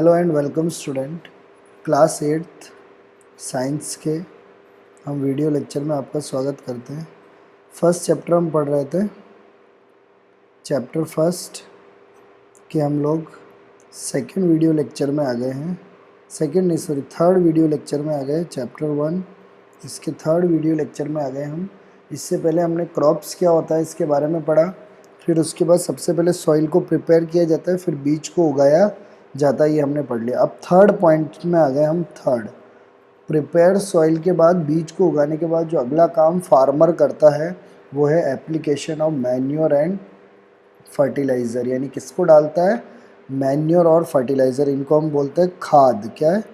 Hello and welcome student. Class 8th science के हम video lecture में आपका स्वागत करते हैं। फर्स्ट चैप्टर हम पढ़ रहे थे, चैप्टर फर्स्ट के हम लोग सेकंड वीडियो लेक्चर में आ गए हैं। थर्ड वीडियो लेक्चर में आ गए। चैप्टर 1 इसके थर्ड वीडियो लेक्चर में आ गए हम। इससे पहले हमने क्रॉप्स क्या होता है इसके बारे में पढ़ा, फिर उसके बाद सबसे पहले सॉइल को प्रिपेयर किया जाता है, फिर बीज को उगाया जाता है, ये हमने पढ़ लिया। अब थर्ड पॉइंट में आ गए हम। थर्ड, प्रिपेयर सॉइल के बाद बीज को उगाने के बाद जो अगला काम फार्मर करता है वो है application of manure and fertiliser. यानी किसको डालता है? मैन्योर और फर्टिलाइज़र, इनको हम बोलते हैं खाद। क्या है?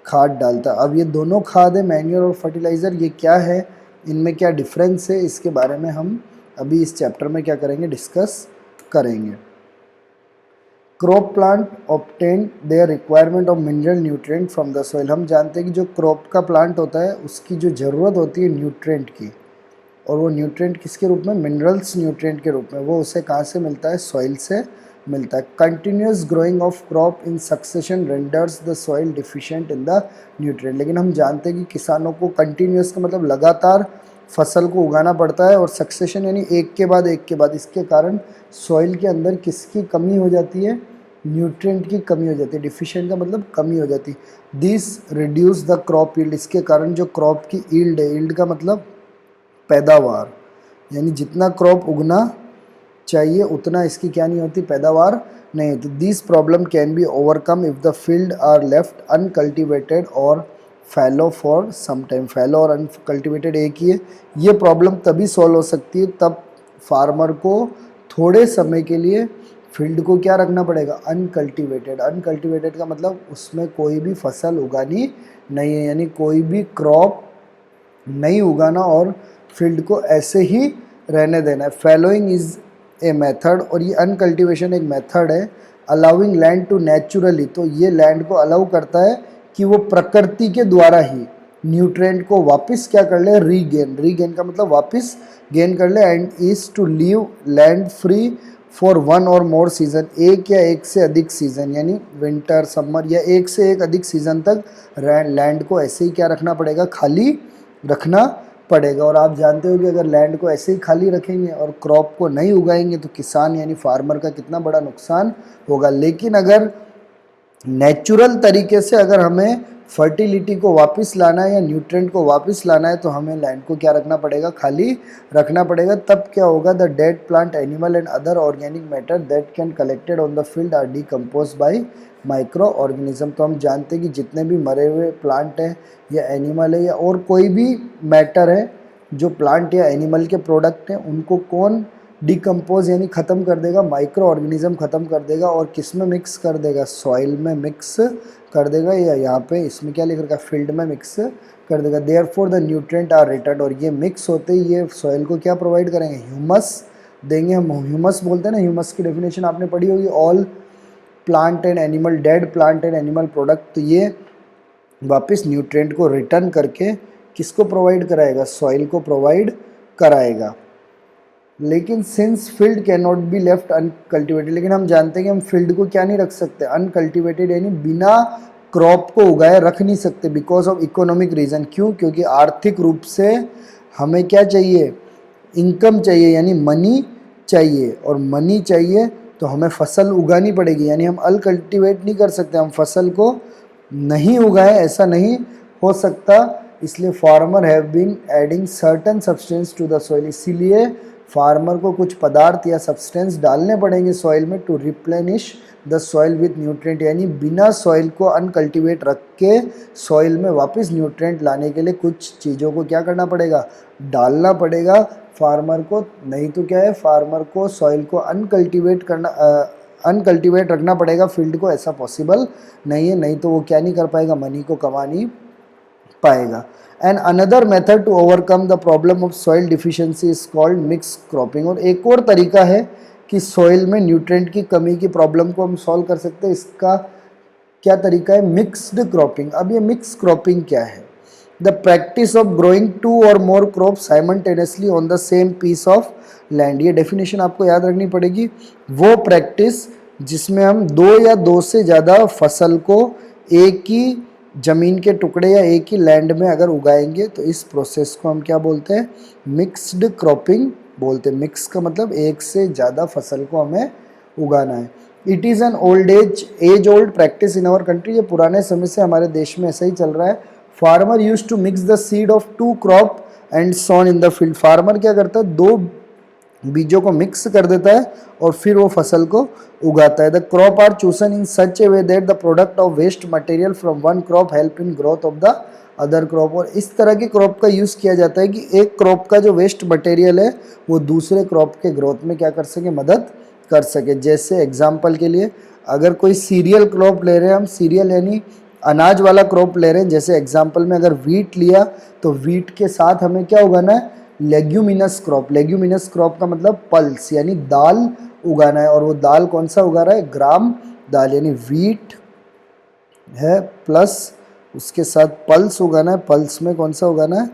खाद डालता है। अब ये दोनों खाद है, मैन्योर और फर्टिलाइज़र, ये क्या है, इनमें क्या डिफरेंस है, इसके बारे में हम अभी इस चैप्टर में क्या करेंगे, डिस्कस करेंगे। Crop plant obtain their requirement of mineral nutrient from the soil. हम जानते हैं कि जो क्रॉप का प्लांट होता है उसकी जो ज़रूरत होती है न्यूट्रिएंट की, और वो न्यूट्रिएंट किसके रूप में? मिनरल्स न्यूट्रिएंट के रूप में। वो उसे कहाँ से मिलता है? सॉइल से मिलता है। Continuous growing of crop in succession renders the soil deficient in the nutrient. लेकिन हम जानते हैं कि किसानों को कंटिन्यूस का मतलब लगातार फसल को उगाना पड़ता है, और सक्सेशन यानी एक के बाद एक के बाद। इसके कारण सॉइल के अंदर किसकी कमी हो जाती है? न्यूट्रिएंट की कमी हो जाती है। डिफिशिएंट का मतलब कमी हो जाती है। This reduce the crop yield. इसके कारण जो क्रॉप की यील्ड है, यील्ड का मतलब पैदावार, यानी जितना क्रॉप उगना चाहिए उतना इसकी क्या नहीं होती? पैदावार नहीं होती। This problem can be overcome if the field are left uncultivated और फैलो फॉर सम टाइम। फैलो और अनकल्टिवेटेड एक ही है। ये प्रॉब्लम तभी सॉल्व हो सकती है तब फार्मर को थोड़े समय के लिए फील्ड को क्या रखना पड़ेगा? अनकल्टिवेटेड। अनकल्टिवेटेड का मतलब उसमें कोई भी फसल उगानी नहीं है, यानी कोई भी क्रॉप नहीं उगाना और फील्ड को ऐसे ही रहने देना है। फैलोइंग इज ए मेथड, और ये अनकल्टिवेशन एक मेथड है। अलाउइंग लैंड टू नेचुरली, तो ये लैंड को अलाउ करता है कि वो प्रकृति के द्वारा ही न्यूट्रिएंट को वापस क्या कर ले? रीगेन। रीगेन का मतलब वापस गेन कर ले। And is to leave land free for one or more season. एक या एक से अधिक सीजन, यानी विंटर, समर, या एक से एक अधिक सीजन तक लैंड को ऐसे ही क्या रखना पड़ेगा? खाली रखना पड़ेगा। और आप जानते हो कि अगर लैंड को ऐसे ही खाली रखेंगे और क्रॉप को नहीं उगाएंगे तो किसान यानी फार्मर का कितना बड़ा नुकसान होगा। लेकिन अगर नेचुरल तरीके से अगर हमें फर्टिलिटी को वापस लाना है या न्यूट्रिएंट को वापस लाना है तो हमें लैंड को क्या रखना पड़ेगा? खाली रखना पड़ेगा। तब क्या होगा? The dead plant, animal and other organic matter that can collected on the field are decompose by micro organism. तो हम जानते हैं कि जितने भी मरे हुए प्लांट हैं या एनिमल है या और कोई भी मैटर है जो प्लांट या एनिमल के प्रोडक्ट हैं, उनको कौन डिकम्पोज यानी ख़त्म कर देगा? माइक्रो ऑर्गेनिज्म ख़त्म कर देगा। और किस में मिक्स कर देगा? सॉइल में मिक्स कर देगा, या यहाँ पे इसमें क्या लिख रखा है? फील्ड में मिक्स कर देगा। Therefore the nutrient are return, और ये मिक्स होते ही ये सॉइल को क्या प्रोवाइड करेंगे? ह्यूमस देंगे। हम ह्यूमस बोलते हैं ना, ह्यूमस की डेफिनेशन आपने पढ़ी होगी, all plant and animal, dead plant and animal product. तो ये वापस न्यूट्रिएंट को रिटर्न करके किसको प्रोवाइड कराएगा? सॉइल को प्रोवाइड कराएगा। लेकिन since field can not be left uncultivated, लेकिन हम जानते हैं कि हम फील्ड को क्या नहीं रख सकते? अनकल्टिवेटेड, यानी बिना क्रॉप को उगाए रख नहीं सकते। Because of economic reason. क्यों? क्योंकि आर्थिक रूप से हमें क्या चाहिए? इनकम चाहिए, यानी मनी चाहिए। और मनी चाहिए तो हमें फसल उगानी पड़ेगी, यानी हम अनकल्टिवेट नहीं कर सकते। हम फसल को नहीं उगाए ऐसा नहीं हो सकता। इसलिए farmer have been adding certain substance to the soil. इसीलिए फार्मर को कुछ पदार्थ या सब्सटेंस डालने पड़ेंगे सॉइल में to replenish the soil with nutrient, यानी बिना सॉइल को अनकल्टिवेट रख के सॉइल में वापस न्यूट्रिएंट लाने के लिए कुछ चीज़ों को क्या करना पड़ेगा? डालना पड़ेगा फार्मर को। नहीं तो क्या है? फार्मर को सॉइल को अनकल्टिवेट रखना पड़ेगा फील्ड को, ऐसा पॉसिबल नहीं है। नहीं तो वो क्या नहीं कर पाएगा? मनी को कमा नहीं पाएगा। And another method to overcome the problem of soil deficiency is called mix cropping. और एक और तरीका है कि सॉइल में न्यूट्रिएंट की कमी की प्रॉब्लम को हम सॉल्व कर सकते हैं। इसका क्या तरीका है? Mixed cropping. अब ये मिक्स क्रॉपिंग क्या है? The practice of growing two और more crop simultaneously on the same piece of land. ये डेफिनेशन आपको याद रखनी पड़ेगी। वो प्रैक्टिस जिसमें हम दो या दो से ज़्यादा फसल को एक ही ज़मीन के टुकड़े या एक ही लैंड में अगर उगाएंगे तो इस प्रोसेस को हम क्या बोलते हैं, मिक्स्ड क्रॉपिंग बोलते हैं। मिक्स का मतलब एक से ज़्यादा फसल को हमें उगाना है। It is an age old practice in our country, ये पुराने समय से हमारे देश में ऐसा ही चल रहा है। Farmer use to mix the seed of two crop and sown in the field. Farmer क्या करता है, दो बीजों को मिक्स कर देता है और फिर वो फसल को उगाता है। The crop are chosen in such a way that the product of waste material from one crop help in growth of the other crop. और इस तरह के क्रॉप का यूज़ किया जाता है कि एक क्रॉप का जो वेस्ट मटेरियल है वो दूसरे क्रॉप के ग्रोथ में क्या कर सके, मदद कर सके। जैसे एग्जाम्पल के लिए अगर कोई सीरियल क्रॉप ले रहे हैं हम, सीरियल यानी अनाज वाला क्रॉप ले रहे हैं, जैसे एग्जाम्पल में अगर वीट लिया तो वीट के साथ हमें क्या उगाना है, लेग्यूमिनस क्रॉप। लेग्यूमिनस क्रॉप का मतलब पल्स यानी दाल उगाना है। और वो दाल कौन सा उगा रहा है, ग्राम दाल, यानी वीट है प्लस उसके साथ पल्स उगाना है। पल्स में कौन सा उगाना है,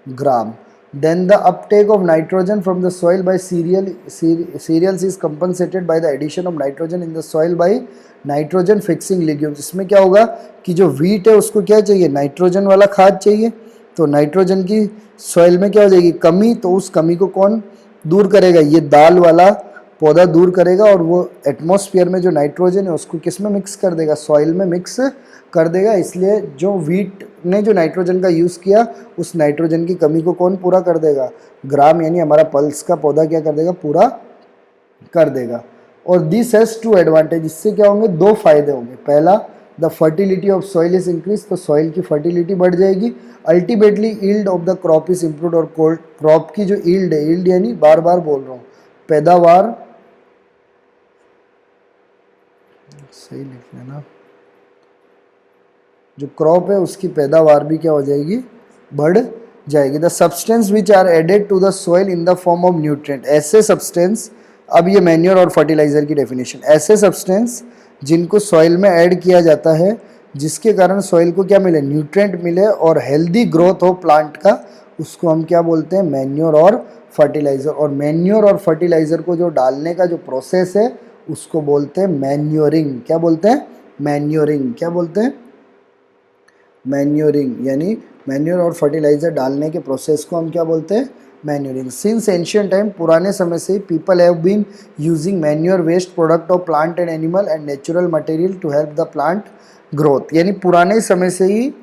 gram. Then the uptake of nitrogen from the soil by cereals is compensated by the addition of nitrogen in the soil by nitrogen fixing legumes. इसमें क्या होगा कि जो वीट है उसको क्या चाहिए, नाइट्रोजन वाला खाद चाहिए। तो नाइट्रोजन की सॉइल में क्या हो जाएगी, कमी। तो उस कमी को कौन दूर करेगा, ये दाल वाला पौधा दूर करेगा। और वो एटमॉस्फेयर में जो नाइट्रोजन है उसको किस में मिक्स कर देगा, सॉइल में मिक्स कर देगा। इसलिए जो वीट ने जो नाइट्रोजन का यूज़ किया उस नाइट्रोजन की कमी को कौन पूरा कर देगा, ग्राम यानी हमारा पल्स का पौधा क्या कर देगा, पूरा कर देगा। और दिस हैज़ टू एडवांटेज, इससे क्या होंगे, दो फायदे होंगे। पहला, the fertility of soil is increase, तो सॉइल की फर्टिलिटी बढ़ जाएगी। Ultimately yield of the crop is improve, और क्रॉप की जो ईल्ड है, ईल्ड यानी बार बार बोल रहा हूँ, पैदावार, सही लिख लेना, जो क्रॉप है उसकी पैदावार भी क्या हो जाएगी, बढ़ जाएगी। The substance which are added to the soil in the form of nutrient, ऐसे सब्सटेंस, अब ये मैन्योर और फर्टिलाइजर की डेफिनेशन, ऐसे सब्सटेंस जिनको सॉइल में ऐड किया जाता है जिसके कारण सॉइल को क्या मिले, न्यूट्रिएंट मिले और हेल्दी ग्रोथ हो प्लांट का, उसको हम क्या बोलते हैं, मैन्योर और फर्टिलाइजर। और मैन्योर और फर्टिलाइजर को जो डालने का जो प्रोसेस है उसको बोलते हैं मैन्योरिंग। क्या बोलते हैं, मैन्योरिंग। क्या बोलते हैं, मैन्योरिंग। यानी मैन्योर और फर्टिलाइजर डालने के प्रोसेस को हम क्या बोलते हैं, मैन्योरिंग। सिंस एंशियंट टाइम, पुराने समय से ही people have been using manure waste product of plant and animal and natural material to help the plant growth. यानी पुराने समय से ही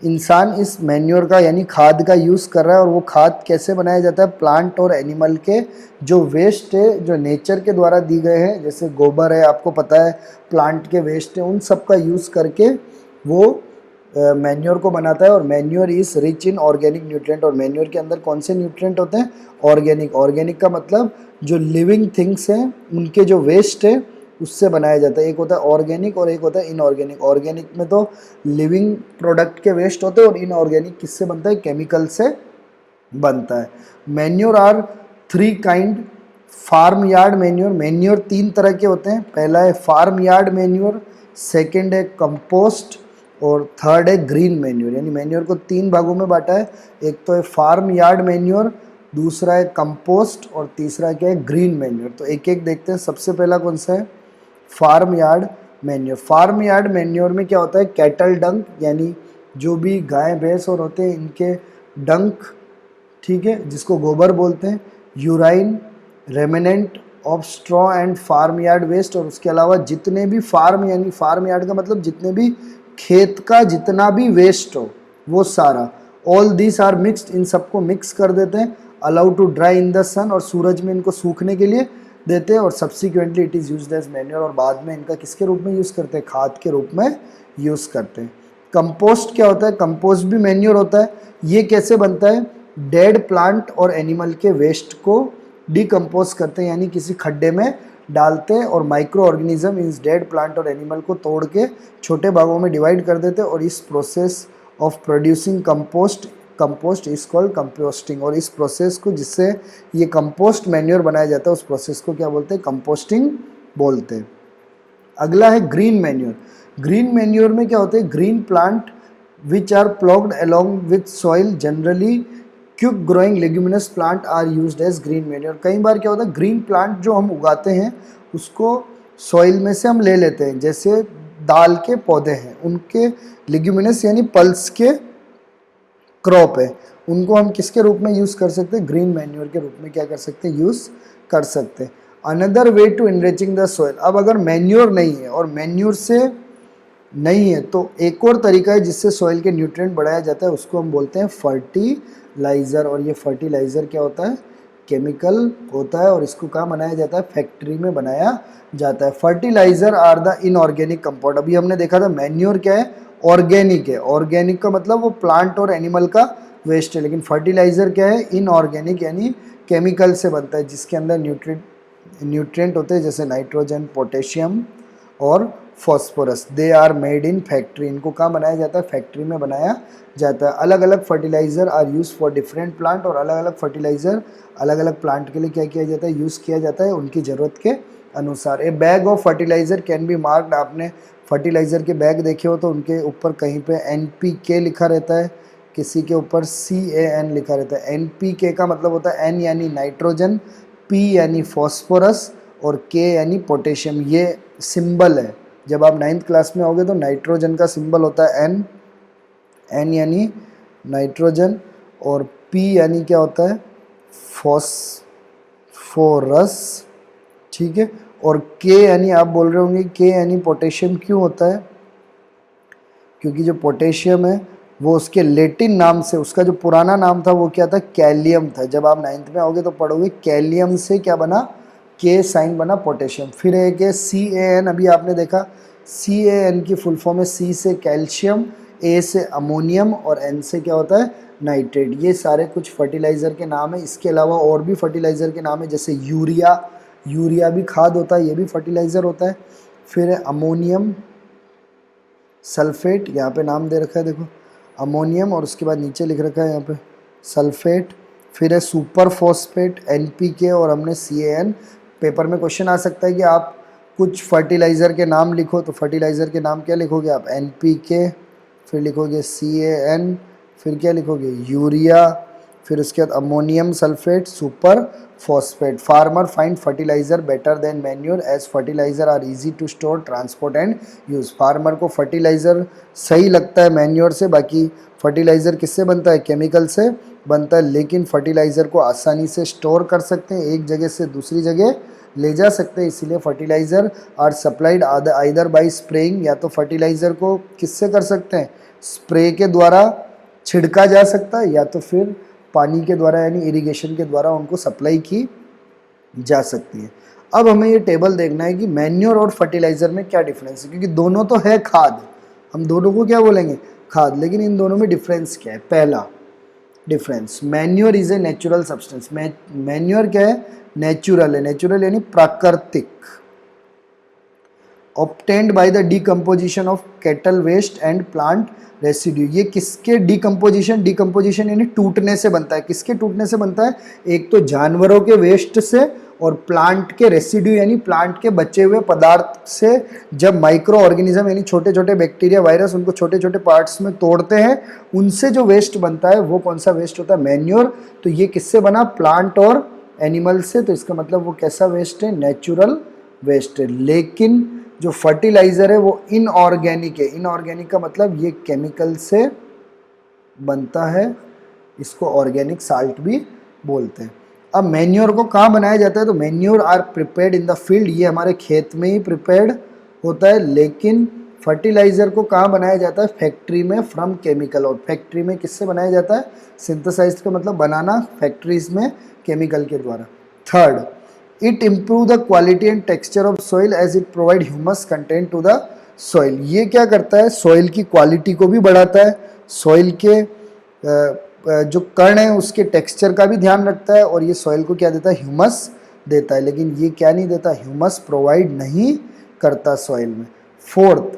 इंसान इस मैन्योर का यानी खाद का यूज़ कर रहा है। और वो खाद कैसे बनाया जाता है, प्लांट और एनिमल के जो वेस्ट है, जो नेचर के द्वारा दी गए हैं, जैसे गोबर है, आपको पता है प्लांट के वेस्ट है, उन सब का यूज़ करके वो मैन्योर को बनाता है। और manure is rich in organic nutrient, और मैन्योर के अंदर कौन से न्यूट्रिएंट होते हैं, ऑर्गेनिक। ऑर्गेनिक का मतलब जो लिविंग थिंग्स हैं उनके जो वेस्ट है उससे बनाया जाता है। एक होता है ऑर्गेनिक और एक होता है इनऑर्गेनिक। ऑर्गेनिक में तो लिविंग प्रोडक्ट के वेस्ट होते हैं और इनऑर्गेनिक किससे बनता है, केमिकल से बनता है। Manure are three kind, farm yard manure. Manure तीन तरह के होते हैं, पहला है फार्म यार्ड मैन्योर, सेकेंड है कंपोस्ट और थर्ड है ग्रीन मैन्योर। यानी मैन्योर को तीन भागों में बांटा है, एक तो है फार्म यार्ड मैन्योर, दूसरा है कंपोस्ट और तीसरा क्या है, ग्रीन मैन्योर। तो एक एक देखते हैं। सबसे पहला कौन सा है, farm yard manure. Farm yard manure में क्या होता है, कैटल डंक यानी जो भी गाय भैंस और होते हैं इनके डंक, ठीक है, जिसको गोबर बोलते हैं, urine, remnant of straw and farm yard waste. और उसके अलावा जितने भी फार्म यानी फार्म यार्ड का मतलब जितने भी खेत का जितना भी वेस्ट हो वो सारा, ऑल दिस आर मिक्सड, इन सबको मिक्स कर देते हैं। Allow to dry in the sun, और सूरज में इनको सूखने के लिए देते हैं। और subsequently it is used as manure, और बाद में इनका किसके रूप में यूज़ करते हैं, खाद के रूप में यूज़ करते हैं। कंपोस्ट क्या होता है, कंपोस्ट भी मैन्योर होता है। ये कैसे बनता है, डेड प्लांट और एनिमल के वेस्ट को डिकम्पोज करते हैं, यानी किसी खड्डे में डालते हैं और माइक्रो ऑर्गेनिज्म इस डेड प्लांट और एनिमल को तोड़ के छोटे भागों में डिवाइड कर देते हैं। और इस process of producing compost is called composting. और इस प्रोसेस को, जिससे ये कंपोस्ट मैन्योर बनाया जाता है, उस प्रोसेस को क्या बोलते हैं, कंपोस्टिंग बोलते हैं। अगला है ग्रीन मैन्योर। ग्रीन मैन्योर में क्या होता है, green plant which are ploughed along with soil, generally quick growing leguminous plant are used as green manure. कई बार क्या होता है, ग्रीन प्लांट जो हम उगाते हैं उसको सॉइल में से हम ले लेते हैं, जैसे दाल के पौधे हैं उनके लिग्यूमिनस यानी पल्स के क्रॉप है, उनको हम किसके रूप में यूज़ कर सकते हैं, ग्रीन मैन्योर के रूप में क्या कर सकते हैं, यूज़ कर सकते हैं। Another way to enriching the soil, अब अगर मैन्योर नहीं है और मैन्योर से नहीं है तो एक और तरीका है जिससे सॉइल के न्यूट्रिएंट बढ़ाया जाता है, उसको हम बोलते हैं फर्टिलाइज़र। और ये फर्टिलाइज़र क्या होता है, केमिकल होता है और इसको कहाँ बनाया जाता है, फैक्ट्री में बनाया जाता है। Fertiliser are the inorganic compound. अभी हमने देखा था मैन्योर क्या है, ऑर्गेनिक है, ऑर्गेनिक का मतलब वो प्लांट और एनिमल का वेस्ट है, लेकिन फर्टिलाइज़र क्या है, इनऑर्गेनिक यानी केमिकल से बनता है, जिसके अंदर न्यूट्रिएंट होते हैं जैसे नाइट्रोजन, पोटेशियम और phosphorus. They are made in factory, इनको कहाँ बनाया जाता है, फैक्ट्री में बनाया जाता है। अलग अलग fertiliser are use for different plant, और अलग अलग फर्टिलाइज़र अलग अलग प्लांट के लिए क्या किया जाता है, यूज़ किया जाता है उनकी ज़रूरत के अनुसार। ए bag of fertiliser can be marked, आपने फर्टिलाइज़र के बैग देखे हो तो उनके ऊपर कहीं पे NPK लिखा रहता है, किसी के ऊपर CAN लिखा रहता है। NPK का मतलब होता है N यानी नाइट्रोजन, P यानी फॉस्फोरस और K यानी पोटेशियम। ये सिंबल है, जब आप 9th क्लास में आओगे तो नाइट्रोजन का सिंबल होता है N यानी नाइट्रोजन, और P यानी क्या होता है, फॉस्फोरस, ठीक है, और K यानी आप बोल रहे होंगे K यानी पोटेशियम क्यों होता है, क्योंकि जो पोटेशियम है वो उसके लेटिन नाम से, उसका जो पुराना नाम था वो क्या था, कैलियम था। जब आप 9th में आओगे तो पढ़ोगे कैलियम से क्या बना, K साइन बना पोटेशियम। फिर एक है CAN, अभी आपने देखा CAN की फुल फॉर्म है C से कैल्शियम, A से अमोनियम और N से क्या होता है, नाइट्रेट। ये सारे कुछ फर्टिलाइज़र के नाम है। इसके अलावा और भी फर्टिलाइज़र के नाम है, जैसे यूरिया भी खाद होता है, ये भी फर्टिलाइज़र होता है। फिर है अमोनियम सल्फेट, यहाँ पे नाम दे रखा है देखो अमोनियम, और उसके बाद नीचे लिख रखा है यहाँ पे सल्फेट। फिर है सुपर फॉस्फेट NPK, और हमने CAN। पेपर में क्वेश्चन आ सकता है कि आप कुछ फर्टिलाइज़र के नाम लिखो, तो फर्टिलाइज़र के नाम क्या लिखोगे आप, NPK, फिर लिखोगे CAN, फिर क्या लिखोगे, यूरिया, फिर उसके बाद ammonium sulphate, super phosphate. Farmer find fertiliser better than manure as fertiliser are easy to store, transport and use. Farmer को फर्टिलाइज़र सही लगता है मैन्योर से, बाकी फर्टिलाइज़र किससे बनता है, केमिकल से बनता है, लेकिन फर्टिलाइज़र को आसानी से स्टोर कर सकते हैं, एक जगह से दूसरी जगह ले जा सकते हैं, इसीलिए fertiliser are supplied either by spraying, या तो फर्टिलाइज़र को किससे कर सकते हैं, स्प्रे के द्वारा छिड़का जा सकता है, या तो फिर पानी के द्वारा यानी इरिगेशन के द्वारा उनको सप्लाई की जा सकती है। अब हमें ये टेबल देखना है कि मैन्योर और फर्टिलाइज़र में क्या डिफरेंस है, क्योंकि दोनों तो है खाद, हम दोनों को क्या बोलेंगे, खाद, लेकिन इन दोनों में डिफरेंस क्या है। पहला difference, manure is a natural substance. Manure क्या है, नेचुरल है, नेचुरल यानी प्राकृतिक, obtained by the decomposition of cattle waste and plant residue. ये किसके डिकम्पोजिशन यानी टूटने से बनता है, किसके टूटने से बनता है, एक तो जानवरों के वेस्ट से और प्लांट के रेसिड्यू यानी प्लांट के बचे हुए पदार्थ से। जब माइक्रो ऑर्गेनिज्म यानी छोटे छोटे बैक्टीरिया, वायरस उनको छोटे छोटे पार्ट्स में तोड़ते हैं, उनसे जो वेस्ट बनता है वो कौन सा वेस्ट होता है, मैन्योर। तो ये किससे बना, प्लांट और एनिमल से, तो इसका मतलब वो कैसा वेस्ट है, नेचुरल वेस्ट है। लेकिन जो फर्टिलाइज़र है वो इनऑर्गेनिक है। इनऑर्गेनिक का मतलब ये केमिकल से बनता है, इसको ऑर्गेनिक साल्ट भी बोलते हैं। अब मैन्योर को कहाँ बनाया जाता है, तो manure are prepared in the field, ये हमारे खेत में ही प्रिपेयर्ड होता है। लेकिन फर्टिलाइज़र को कहाँ बनाया जाता है, फैक्ट्री में, फ्रॉम केमिकल। और फैक्ट्री में किससे बनाया जाता है, सिंथेसाइज्ड का मतलब बनाना, फैक्ट्रीज में केमिकल के द्वारा। Third, it improve the quality and texture of soil as it provide humus content to the soil. ये क्या करता है, सॉइल की क्वालिटी को भी बढ़ाता है, सॉइल के जो कण है उसके टेक्सचर का भी ध्यान रखता है, और ये सॉइल को क्या देता है, ह्यूमस देता है। लेकिन ये क्या नहीं देता, ह्यूमस प्रोवाइड नहीं करता सॉइल में। Fourth,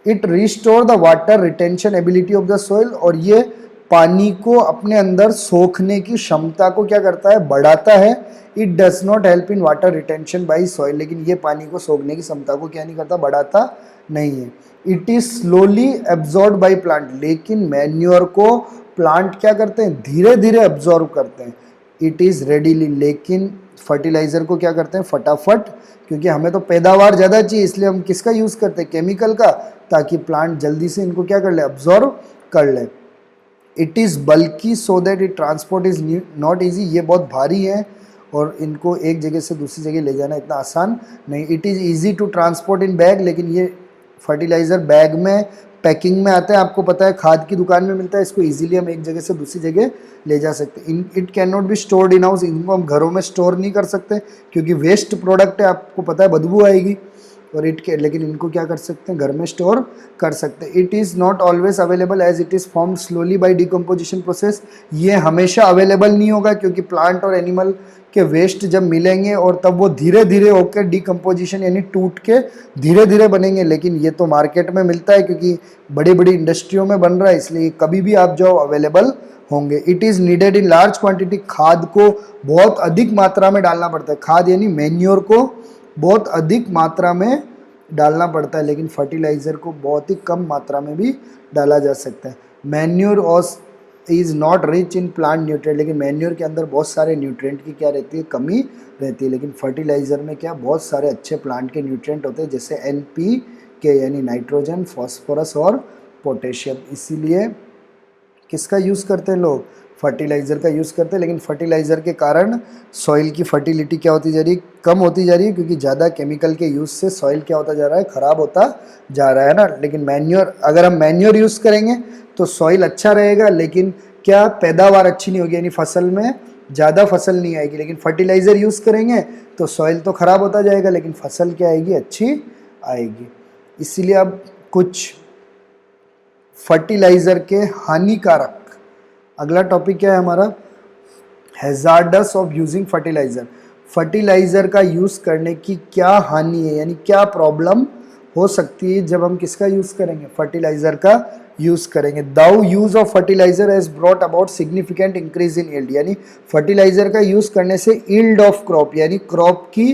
it restore the water retention ability of the soil, और ये पानी को अपने अंदर सोखने की क्षमता को क्या करता है, बढ़ाता है। It does not help in water retention by soil, लेकिन ये पानी को सोखने की क्षमता को क्या नहीं करता, बढ़ाता नहीं है। It is slowly absorb by plant, लेकिन मैन्योर को प्लांट क्या करते हैं, धीरे धीरे एब्जॉर्ब करते हैं। इट इज रेडीली, लेकिन फर्टिलाइज़र को क्या करते हैं फटाफट, क्योंकि हमें तो पैदावार ज़्यादा चाहिए इसलिए हम किसका यूज़ करते हैं केमिकल का, ताकि प्लांट जल्दी से इनको क्या कर ले अब्जॉर्व कर ले। इट इज़ बल्कि so that it transport is not easy, ये बहुत भारी है और इनको एक जगह से दूसरी जगह ले जाना इतना आसान नहीं। It is easy to transport in bag, लेकिन ये फर्टिलाइज़र बैग में पैकिंग में आता है, आपको पता है खाद की दुकान में मिलता है, इसको इजीली हम एक जगह से दूसरी जगह ले जा सकते हैं। It can not be stored in house, इनको हम घरों में स्टोर नहीं कर सकते क्योंकि वेस्ट प्रोडक्ट है, आपको पता है बदबू आएगी। और लेकिन इनको क्या कर सकते हैं घर में स्टोर कर सकते हैं। It is not always available as it is form slowly by decomposition process, ये हमेशा अवेलेबल नहीं होगा क्योंकि प्लांट और एनिमल के वेस्ट जब मिलेंगे और तब वो धीरे धीरे होकर डिकम्पोजिशन यानी टूट के धीरे धीरे बनेंगे। लेकिन ये तो मार्केट में मिलता है क्योंकि बड़ी बड़ी इंडस्ट्रियों में बन रहा है, इसलिए कभी भी आप जाओ अवेलेबल होंगे। It is needed in large quantity, खाद को बहुत अधिक मात्रा में डालना पड़ता है, खाद यानी मैन्योर को बहुत अधिक मात्रा में डालना पड़ता है, लेकिन फर्टिलाइज़र को बहुत ही कम मात्रा में भी डाला जा सकता है। Manure as is not rich in plant nutrient, लेकिन मैन्योर के अंदर बहुत सारे न्यूट्रिएंट की क्या रहती है कमी रहती है, लेकिन फर्टिलाइज़र में क्या बहुत सारे अच्छे प्लांट के न्यूट्रिएंट होते हैं जैसे NPK यानी नाइट्रोजन, फॉस्फोरस और पोटेशियम। इसीलिए किसका यूज़ करते हैं लोग फर्टिलाइज़र का यूज़ करते हैं, लेकिन फर्टिलाइज़र के कारण सॉइल की फर्टिलिटी क्या होती जा रही है कम होती जा रही है, क्योंकि ज़्यादा केमिकल के यूज़ से सॉइल क्या होता जा रहा है ख़राब होता जा रहा है ना। लेकिन मैन्योर, अगर हम मैन्योर यूज़ करेंगे तो सॉइल अच्छा रहेगा, लेकिन क्या पैदावार अच्छी नहीं होगी यानी फसल में ज़्यादा फसल नहीं आएगी। लेकिन फर्टिलाइज़र यूज़ करेंगे तो सॉइल तो ख़राब होता जाएगा लेकिन फसल क्या आएगी अच्छी आएगी। इसीलिए अब कुछ फर्टिलाइज़र के हानिकारक, अगला टॉपिक क्या है हमारा hazards of using fertiliser. Fertiliser का यूज़ करने की क्या हानि है यानी क्या प्रॉब्लम हो सकती है जब हम किसका यूज़ करेंगे फर्टिलाइज़र का यूज़ करेंगे। Though use of fertiliser has brought about significant increase in yield, यानी फर्टिलाइज़र का यूज़ करने से यील्ड ऑफ क्रॉप यानी क्रॉप की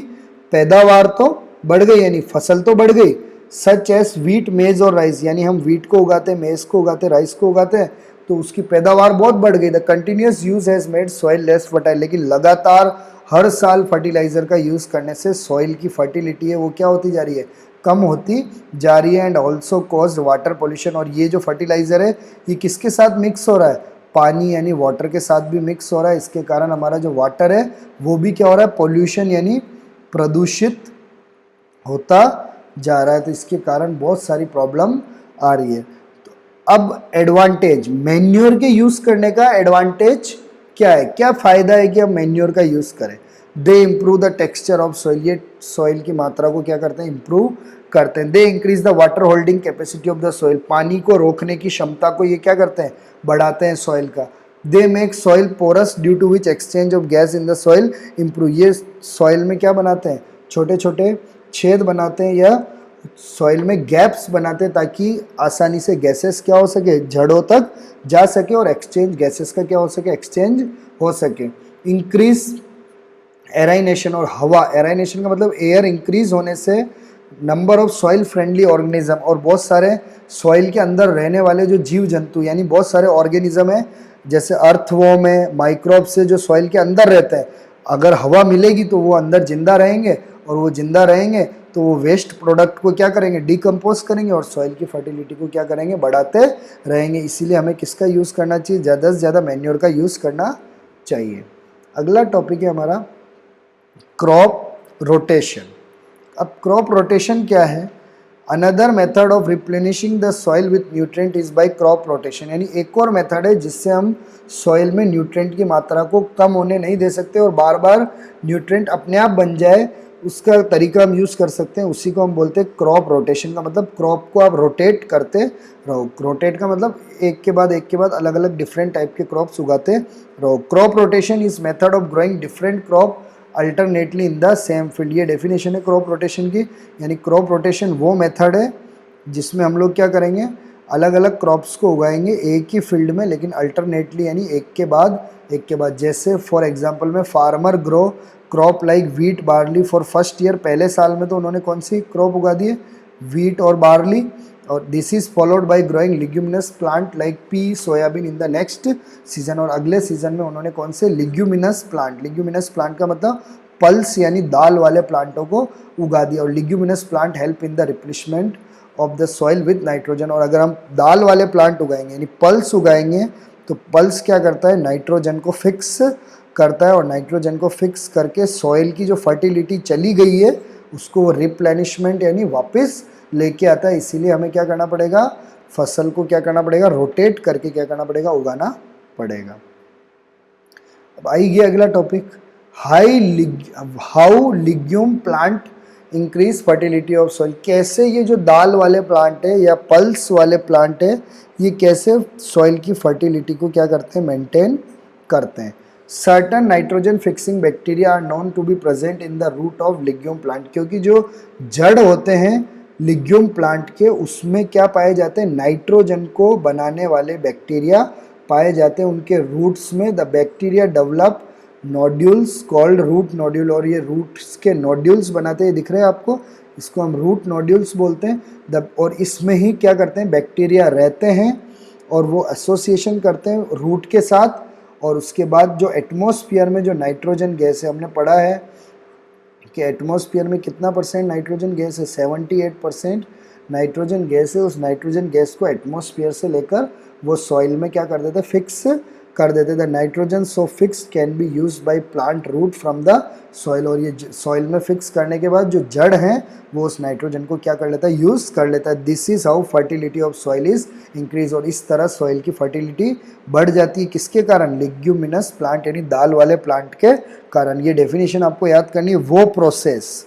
पैदावार तो बढ़ गई यानी फसल तो बढ़ गई। सच एस व्हीट, मेज और राइस, यानी हम व्हीट को उगाते हैं, मेज को उगाते हैं, राइस को उगाते हैं तो उसकी पैदावार बहुत बढ़ गई। The continuous use has made soil less fertile, लेकिन लगातार हर साल फर्टिलाइज़र का यूज़ करने से सॉइल की फर्टिलिटी है वो क्या होती जा रही है कम होती जा रही है। And also cause water pollution, और ये जो फर्टिलाइज़र है ये किसके साथ मिक्स हो रहा है पानी यानी वाटर के साथ भी मिक्स हो रहा है। इसके कारण हमारा जो वाटर है वो भी क्या हो रहा है पोल्यूशन यानी प्रदूषित होता जा रहा है। तो इसके कारण बहुत सारी प्रॉब्लम आ रही है। तो अब एडवांटेज, मैन्योर के यूज़ करने का एडवांटेज क्या है, क्या फ़ायदा है कि हम मैन्योर का यूज़ करें। दे improve the texture of soil, ये सॉइल की मात्रा को क्या करते हैं इम्प्रूव करते हैं। They increase the water holding capacity of the soil, पानी को रोकने की क्षमता को ये क्या करते हैं बढ़ाते हैं सॉइल का। They make soil porous due to which exchange of gas in the soil improve, ये सॉइल में क्या बनाते हैं छोटे छोटे छेद बनाते हैं या सॉइल में गैप्स बनाते हैं ताकि आसानी से गैसेस क्या हो सके जड़ों तक जा सके और एक्सचेंज गैसेस का क्या हो सके एक्सचेंज हो सके। इंक्रीज एराइनेशन, और हवा एराइनेशन का मतलब एयर इंक्रीज होने से number of soil friendly organism, और बहुत सारे सॉइल के अंदर रहने वाले जो जीव जंतु यानी बहुत सारे ऑर्गेनिज्म है जैसे अर्थवॉर्म है, माइक्रोब्स से जो सॉइल के अंदर रहते हैं, अगर हवा मिलेगी तो वो अंदर जिंदा रहेंगे और वो जिंदा रहेंगे तो वो वेस्ट प्रोडक्ट को क्या करेंगे डिकम्पोज करेंगे और सॉइल की फर्टिलिटी को क्या करेंगे बढ़ाते रहेंगे। इसीलिए हमें किसका यूज़ करना चाहिए ज़्यादा से ज़्यादा मैन्योर का यूज़ करना चाहिए। अगला टॉपिक है हमारा क्रॉप रोटेशन। अब क्रॉप रोटेशन क्या है, another method of replenishing the soil with nutrient is by crop rotation, यानी एक और मेथड है जिससे हम सॉइल में न्यूट्रिएंट की मात्रा को कम होने नहीं दे सकते और बार बार न्यूट्रिएंट अपने आप बन जाए उसका तरीका हम यूज़ कर सकते हैं, उसी को हम बोलते हैं क्रॉप रोटेशन का मतलब क्रॉप को आप रोटेट करते रहो। रोटेट का मतलब एक के बाद अलग अलग डिफरेंट टाइप के क्रॉप्स उगाते रहो। Crop rotation is method of growing different crop alternately in the same field, ये डेफिनेशन है क्रॉप रोटेशन की। यानी क्रॉप रोटेशन वो मेथड है जिसमें हम लोग क्या करेंगे अलग अलग क्रॉप्स को उगाएंगे एक ही फील्ड में लेकिन अल्टरनेटली यानी एक के बाद। जैसे फॉर एग्जांपल में farmer grow crop like wheat barley for first year, पहले साल में तो उन्होंने कौन सी क्रॉप उगा दी है व्हीट और बार्ली, और this is followed by growing leguminous plant like P soybean in the next season, और अगले सीजन में उन्होंने कौन से लिग्यूमिनस प्लांट का मतलब पल्स यानी दाल वाले प्लांटों को उगा दिया। और leguminous plant help in the replacement of the soil with nitrogen. और अगर हम दाल वाले प्लांट उगाएंगे यानी पल्स उगाएंगे तो पल्स क्या करता है, नाइट्रोजन को फिक्स करता है, और नाइट्रोजन को फिक्स करके सॉइल की जो फर्टिलिटी चली गई है उसको वो रिप्लेनिशमेंट यानी वापस लेके आता है। इसीलिए हमें क्या करना पड़ेगा, फसल को क्या करना पड़ेगा, रोटेट करके क्या करना पड़ेगा, उगाना पड़ेगा। अब आइए अगला topic, how legume plant increase fertility of soil. कैसे ये जो दाल वाले प्लांट है या पल्स वाले प्लांट है ये कैसे सॉइल की फर्टिलिटी को क्या करते हैं, मेंटेन करते हैं। Certain nitrogen fixing bacteria are known to be present in the root of legume plant. क्योंकि जो जड़ होते हैं लिग्यूम प्लांट के उसमें क्या पाए जाते हैं, नाइट्रोजन को बनाने वाले बैक्टीरिया पाए जाते हैं उनके रूट्स में। The bacteria develop nodules called root nodule, और ये रूट्स के नोड्यूल्स बनाते हैं, दिख रहे हैं आपको, इसको हम रूट नोड्यूल्स बोलते हैं। और इसमें ही क्या करते हैं, बैक्टीरिया रहते हैं और वो एसोसिएशन करते हैं रूट के साथ। और उसके बाद जो एटमॉस्फेयर में जो नाइट्रोजन गैस है, हमने पढ़ा है कि एटमॉस्फेयर में कितना परसेंट नाइट्रोजन गैस है, 78% नाइट्रोजन गैस है। उस नाइट्रोजन गैस को एटमॉस्फेयर से लेकर वो सॉइल में क्या कर देते, फिक्स कर देते। The nitrogen so fix can be use by plant root from the soil. और ये सॉइल में फिक्स करने के बाद जो जड़ है वो उस नाइट्रोजन को क्या कर लेता है, यूज़ कर लेता है। This is how fertility of soil is increase. और इस तरह सॉइल की फर्टिलिटी बढ़ जाती है, किसके कारण, लिग्यूमिनस प्लांट यानी दाल वाले प्लांट के कारण। ये डेफिनेशन आपको याद करनी है, वो प्रोसेस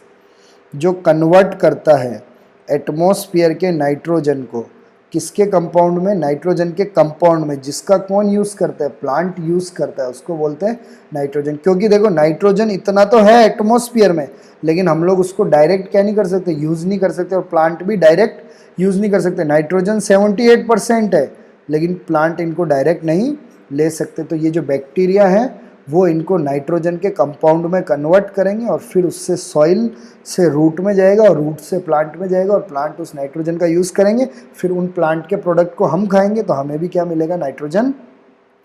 जो कन्वर्ट करता है एटमॉस्फेयर के नाइट्रोजन को किसके कंपाउंड में, नाइट्रोजन के कंपाउंड में, जिसका कौन यूज़ करता है, प्लांट यूज़ करता है, उसको बोलते हैं नाइट्रोजन। क्योंकि देखो नाइट्रोजन इतना तो है एटमॉस्फेयर में, लेकिन हम लोग उसको डायरेक्ट क्या नहीं कर सकते, यूज़ नहीं कर सकते, और प्लांट भी डायरेक्ट यूज़ नहीं कर सकते। नाइट्रोजन 78% है, लेकिन प्लांट इनको डायरेक्ट नहीं ले सकते। तो ये जो बैक्टीरिया है वो इनको नाइट्रोजन के कंपाउंड में कन्वर्ट करेंगे और फिर उससे सॉइल से रूट में जाएगा और रूट से प्लांट में जाएगा और प्लांट उस नाइट्रोजन का यूज़ करेंगे। फिर उन प्लांट के प्रोडक्ट को हम खाएंगे तो हमें भी क्या मिलेगा, नाइट्रोजन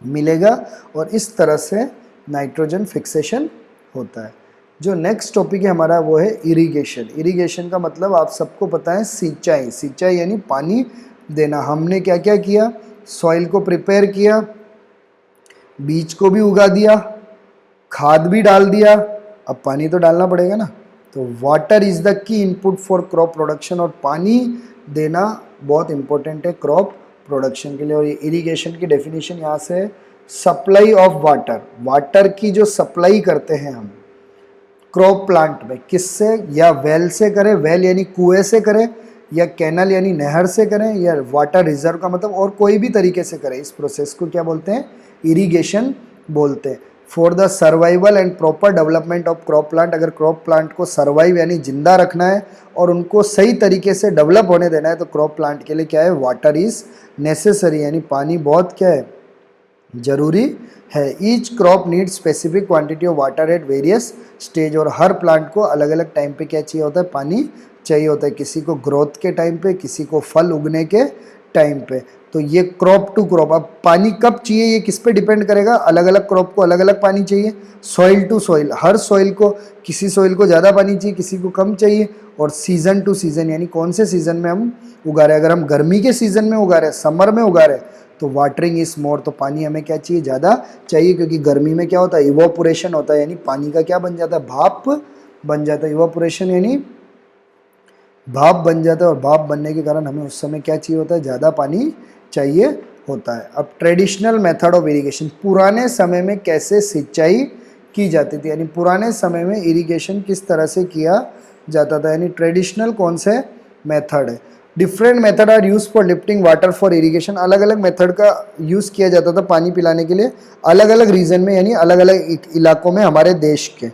मिलेगा। और इस तरह से नाइट्रोजन फिक्सेशन होता है। जो नेक्स्ट टॉपिक है हमारा वो है इरिगेशन। इरिगेशन का मतलब आप सबको पता है, सिंचाई। सिंचाई यानी पानी देना। हमने क्या क्या किया, सॉइल को प्रिपेयर किया, बीज को भी उगा दिया, खाद भी डाल दिया, अब पानी तो डालना पड़ेगा ना। तो water is the key input for crop production. और पानी देना बहुत इंपॉर्टेंट है क्रॉप प्रोडक्शन के लिए। और ये इरिगेशन की डेफिनेशन यहाँ से है, सप्लाई ऑफ वाटर। वाटर की जो सप्लाई करते हैं हम क्रॉप प्लांट में, किससे, या वेल से करें, वेल यानी कुएं से करें, या कैनल यानी नहर से करें, या वाटर रिजर्व का मतलब और कोई भी तरीके से करें, इस प्रोसेस को क्या बोलते हैं, इरिगेशन बोलते हैं। For the survival and proper development of crop plant. अगर क्रॉप प्लांट को सर्वाइव यानी जिंदा रखना है और उनको सही तरीके से डेवलप होने देना है तो क्रॉप प्लांट के लिए क्या है, वाटर इज नेसेसरी, यानी पानी बहुत क्या है, जरूरी है। Each crop need specific quantity of water at various stage. और हर प्लांट को अलग अलग टाइम पे क्या चाहिए होता है, पानी चाहिए होता है। किसी को ग्रोथ के टाइम पे, किसी को फल उगने के टाइम पे। तो ये क्रॉप टू क्रॉप, अब पानी कब चाहिए ये किस पे डिपेंड करेगा, अलग अलग क्रॉप को अलग अलग पानी चाहिए। सॉइल टू सॉइल, हर सॉइल को, किसी सॉइल को ज़्यादा पानी चाहिए, किसी को कम चाहिए। और सीज़न टू सीज़न, यानी कौन से सीज़न में हम उगा रहे हैं। अगर हम गर्मी के सीज़न में उगा रहे हैं, समर में उगा रहे हैं, तो वाटरिंग इज मोर, तो पानी हमें क्या चाहिए, ज़्यादा चाहिए। क्योंकि गर्मी में क्या होता है, इवोपोरेशन होता है, यानी पानी का क्या बन जाता है, भाप बन जाता है। इवोपोरेशन यानी भाप बन जाता है, और भाप बनने के कारण हमें उस समय क्या चाहिए होता है, ज़्यादा पानी चाहिए होता है। अब ट्रेडिशनल मेथड ऑफ इरिगेशन, पुराने समय में कैसे सिंचाई की जाती थी, यानी पुराने समय में इरिगेशन किस तरह से किया जाता था, यानी ट्रेडिशनल कौन से मेथड है। Different method are use for lifting water for irrigation. अलग अलग मेथड का यूज़ किया जाता था पानी पिलाने के लिए अलग अलग रीजन में, यानी अलग अलग इलाकों में हमारे देश के।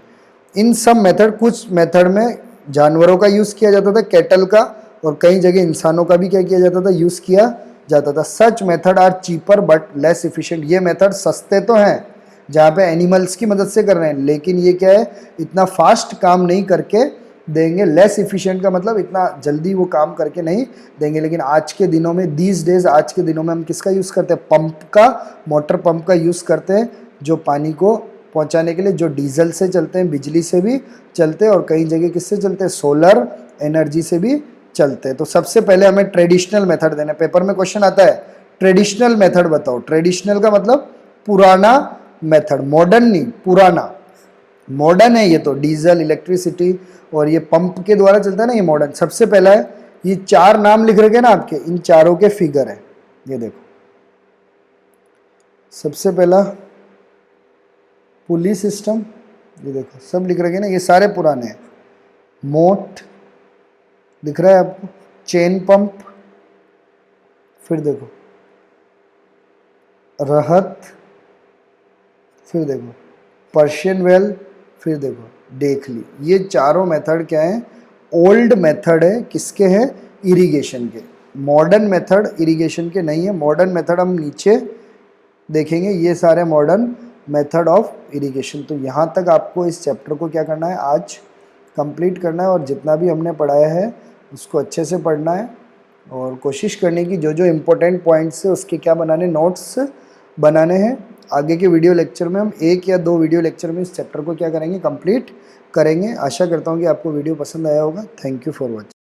इन सब मेथड, कुछ मेथड में जानवरों का यूज़ किया जाता था, कैटल का, और कई जगह इंसानों का भी क्या किया जाता था, यूज़ किया जाता था। Such method are cheaper but less efficient. ये मेथड सस्ते तो हैं जहाँ पे एनिमल्स की मदद से कर रहे हैं, लेकिन ये क्या है, इतना फास्ट काम नहीं करके देंगे। लेस इफिशिएंट का मतलब इतना जल्दी वो काम करके नहीं देंगे। लेकिन आज के दिनों में, दीज डेज, आज के दिनों में हम किसका यूज़ करते हैं, पंप का, मोटर पंप का यूज़ करते हैं, जो पानी को पहुंचाने के लिए, जो डीजल से चलते हैं, बिजली से भी चलते हैं और कई जगह किससे चलते हैं, सोलर एनर्जी से भी चलते हैं। तो सबसे पहले हमें ट्रेडिशनल मेथड देना है। पेपर में क्वेश्चन आता है ट्रेडिशनल मेथड बताओ। ट्रेडिशनल का मतलब पुराना मेथड, मॉडर्न नहीं, पुराना। मॉडर्न है ये तो, डीजल, इलेक्ट्रिसिटी और ये पंप के द्वारा चलता है ना, ये मॉडर्न। सबसे पहला है, ये 4 नाम लिख रखे ना आपके, इन चारों के फिगर है, ये देखो। सबसे पहला पुली सिस्टम, ये देखो सब लिख रखे ना, ये सारे पुराने हैं। मोट दिख रहा है आपको, चेन पंप, फिर देखो रहत, फिर देखो पर्शियन वेल, फिर देखो देखली। ये चारों मेथड क्या है, ओल्ड मेथड है। किसके हैं, इरिगेशन के। मॉडर्न मेथड इरिगेशन के नहीं है। मॉडर्न मेथड हम नीचे देखेंगे, ये सारे मॉडर्न मेथड ऑफ इरिगेशन। तो यहाँ तक आपको इस चैप्टर को क्या करना है, आज कंप्लीट करना है और जितना भी हमने पढ़ाया है उसको अच्छे से पढ़ना है और कोशिश करने की जो जो इम्पोर्टेंट पॉइंट्स है उसके क्या बनाने, नोट्स बनाने हैं। आगे के वीडियो लेक्चर में हम 1 या 2 वीडियो लेक्चर में इस चैप्टर को क्या करेंगे, कंप्लीट करेंगे। आशा करता हूँ कि आपको वीडियो पसंद आया होगा। Thank you for watching.